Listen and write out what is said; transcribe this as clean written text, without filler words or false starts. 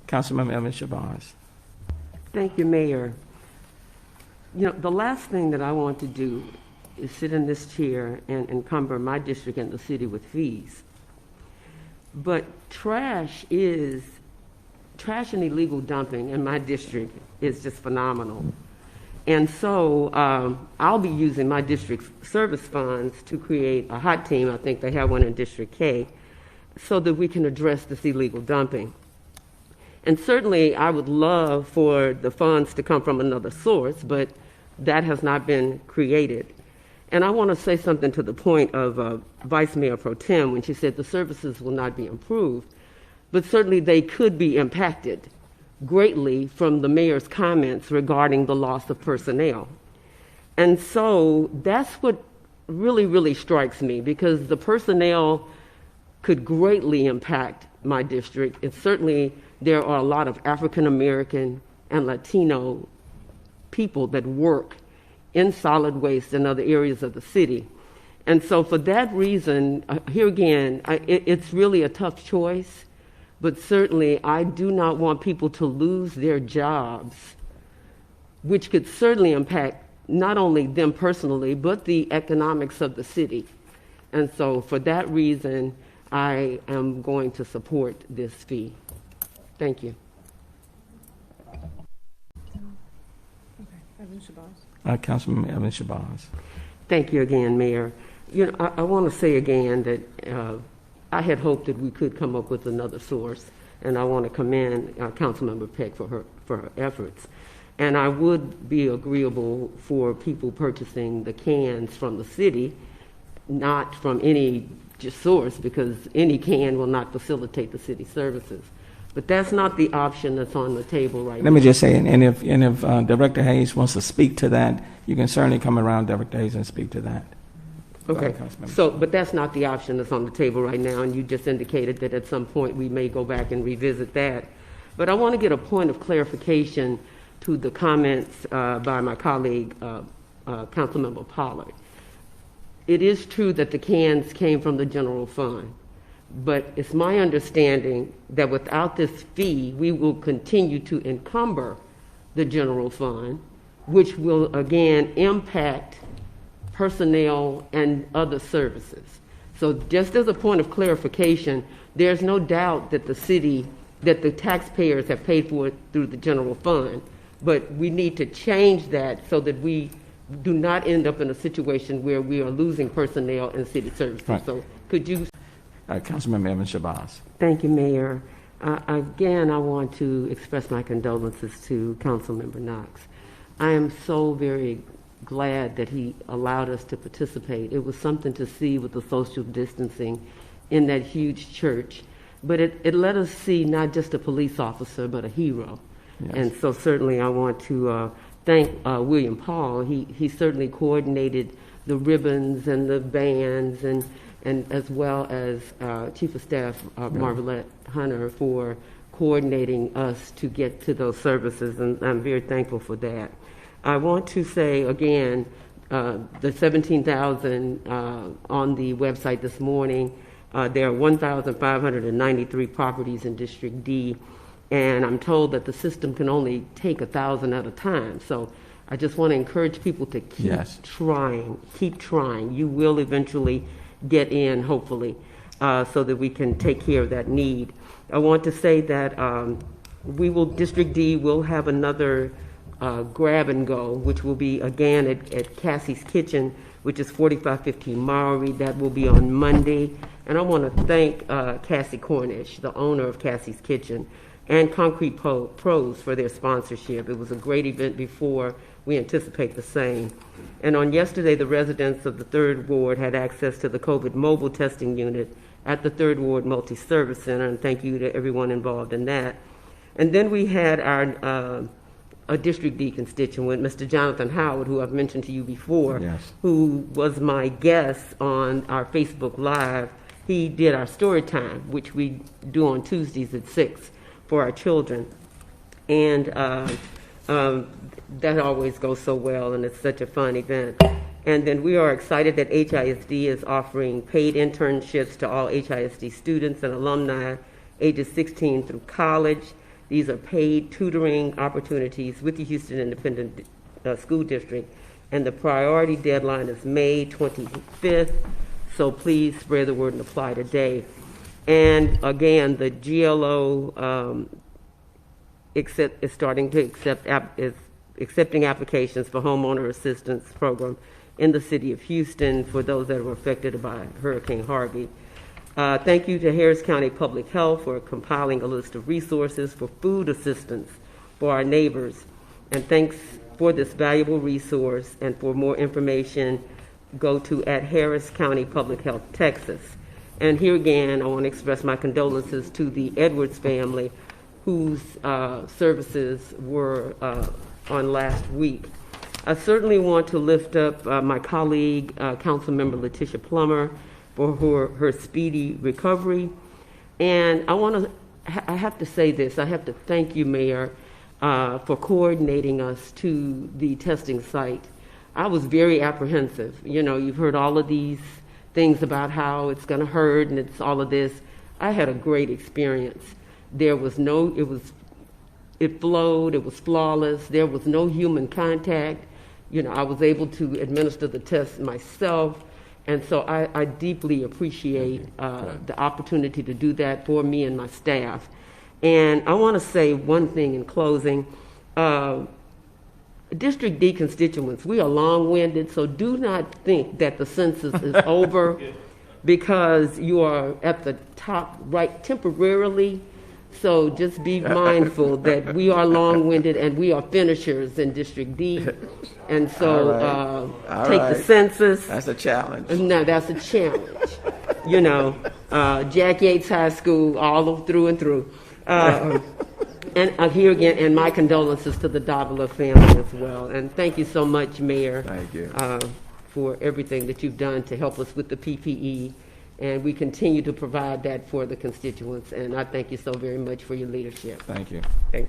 Councilmember Evans-Shabazz. Thank you, Mayor. You know, the last thing that I want to do is sit in this chair and encumber my district and the city with fees. But trash and illegal dumping in my district is just phenomenal. And so I'll be using my district's service funds to create a hot team. I think they have one in District K, so that we can address this illegal dumping. And certainly I would love for the funds to come from another source, but that has not been created. And I want to say something to the point of Vice Mayor Pro Tem when she said the services will not be improved, but certainly they could be impacted greatly from the mayor's comments regarding the loss of personnel. And so that's what really, really strikes me, because the personnel could greatly impact my district. And certainly there are a lot of African American and Latino people that work in solid waste and other areas of the city. And so for that reason, here again, it's really a tough choice, but certainly I do not want people to lose their jobs, which could certainly impact not only them personally, but the economics of the city. And so for that reason, I am going to support this fee. Thank you. Councilman Evans-Shabazz. Thank you again, Mayor. You know, I want to say again that I had hoped that we could come up with another source, and I want to commend Councilmember Peck for her efforts. And I would be agreeable for people purchasing the cans from the city, not from any source, because any can will not facilitate the city services. But that's not the option that's on the table right now. Let me just say, and if Director Hayes wants to speak to that, you can certainly come around, Director Hayes, and speak to that. Okay, but that's not the option that's on the table right now, and you just indicated that at some point we may go back and revisit that. But I want to get a point of clarification to the comments by my colleague, Councilmember Pollard. It is true that the cans came from the general fund, but it's my understanding that without this fee, we will continue to encumber the general fund, which will again impact personnel and other services. So just as a point of clarification, there's no doubt that the taxpayers have paid for it through the general fund, but we need to change that so that we do not end up in a situation where we are losing personnel and city services. Right. So could you... Councilmember Evans-Shabazz. Thank you, Mayor. Again, I want to express my condolences to Councilmember Knox. I am so very glad that he allowed us to participate. It was something to see with the social distancing in that huge church, but it let us see not just a police officer, but a hero. Yes. And so certainly I want to thank William Paul. He certainly coordinated the ribbons and the bands, and as well as Chief of Staff Marvelette Hunter for coordinating us to get to those services, and I'm very thankful for that. I want to say again, the 17,000 on the website this morning, there are 1,593 properties in District D, and I'm told that the system can only take 1,000 at a time. So I just want to encourage people to keep trying, keep trying. You will eventually get in, hopefully, so that we can take care of that need. I want to say that District D will have another grab and go, which will be again at Cassie's Kitchen, which is 4515 Maury. That will be on Monday. And I want to thank Cassie Cornish, the owner of Cassie's Kitchen, and Concrete Pros for their sponsorship. It was a great event before. We anticipate the same. And on yesterday, the residents of the 3rd Ward had access to the COVID mobile testing unit at the 3rd Ward Multi-Service Center, and thank you to everyone involved in that. And then we had our a District D constituent, Mr. Jonathan Howard, who I've mentioned to you before, who was my guest on our Facebook Live. He did our story time, which we do on Tuesdays at 6 for our children. And that always goes so well, and it's such a fun event. And then we are excited that HISD is offering paid internships to all HISD students and alumni ages 16 through college. These are paid tutoring opportunities with the Houston Independent School District, and the priority deadline is May 25th, so please spread the word and apply today. And again, the GLO is starting to accepting applications for homeowner assistance program in the city of Houston for those that were affected by Hurricane Harvey. Thank you to Harris County Public Health for compiling a list of resources for food assistance for our neighbors. And thanks for this valuable resource, and for more information, go to @Harris County Public Health, Texas. And here again, I want to express my condolences to the Edwards family, whose services were on last week. I certainly want to lift up my colleague, Councilmember Letitia Plummer, for her speedy recovery. And I have to say this, I have to thank you, Mayor, for coordinating us to the testing site. I was very apprehensive. You know, you've heard all of these things about how it's going to hurt and it's all of this. I had a great experience. It flowed, it was flawless, there was no human contact. You know, I was able to administer the test myself, and so I deeply appreciate the opportunity to do that for me and my staff. And I want to say one thing in closing. District D constituents, we are long-winded, so do not think that the census is over because you are at the top right temporarily. So just be mindful that we are long-winded and we are finishers in District D. And so take the census. That's a challenge. No, that's a challenge. You know, Jack Yates High School all through and through. And here again, and my condolences to the Davila family as well. And thank you so much, Mayor. Thank you. For everything that you've done to help us with the PPE. And we continue to provide that for the constituents. And I thank you so very much for your leadership. Thank you. Thank you.